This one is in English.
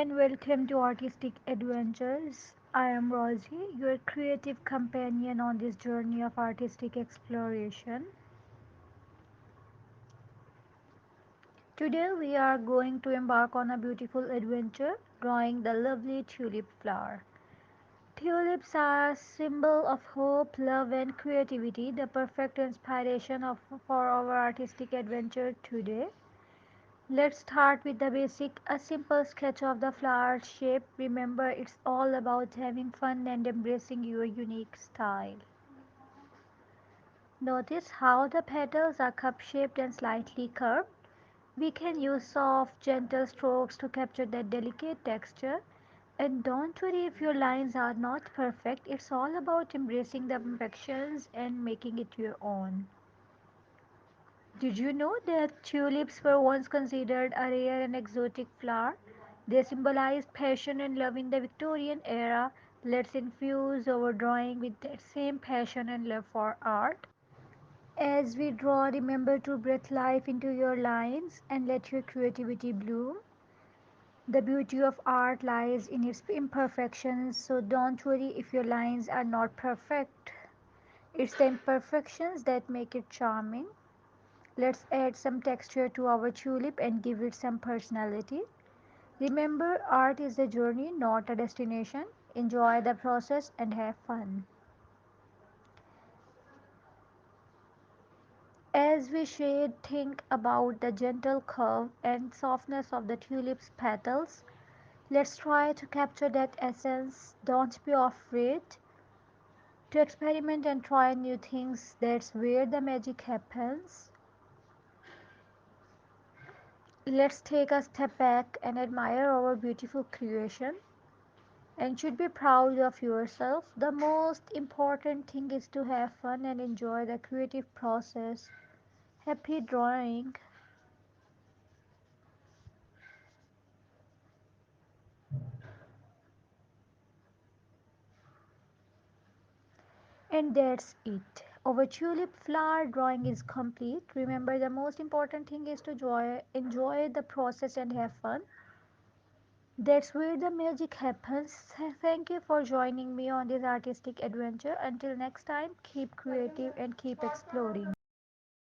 and welcome to Artistic Adventures. I am Rosie, your creative companion on this journey of artistic exploration. Today we are going to embark on a beautiful adventure drawing the lovely tulip flower. Tulips are a symbol of hope, love, and creativity, the perfect inspiration for our artistic adventure today. Let's start with the basic, a simple sketch of the flower shape. Remember, it's all about having fun and embracing your unique style. Notice how the petals are cup-shaped and slightly curved. We can use soft, gentle strokes to capture that delicate texture. And don't worry if your lines are not perfect, it's all about embracing the imperfections and making it your own. Did you know that tulips were once considered a rare and exotic flower? They symbolized passion and love in the Victorian era. Let's infuse our drawing with that same passion and love for art. As we draw, remember to breathe life into your lines and let your creativity bloom. The beauty of art lies in its imperfections, so don't worry if your lines are not perfect. It's the imperfections that make it charming. Let's add some texture to our tulip and give it some personality. Remember, art is a journey, not a destination. Enjoy the process and have fun. As we shade, think about the gentle curve and softness of the tulip's petals. Let's try to capture that essence. Don't be afraid to experiment and try new things. That's where the magic happens. Let's take a step back and admire our beautiful creation and should be proud of yourself. The most important thing is to have fun and enjoy the creative process. Happy drawing! And that's it. Our tulip flower drawing is complete. Remember, the most important thing is to enjoy the process and have fun. That's where the magic happens. Thank you for joining me on this artistic adventure. Until next time, keep creative and keep exploring.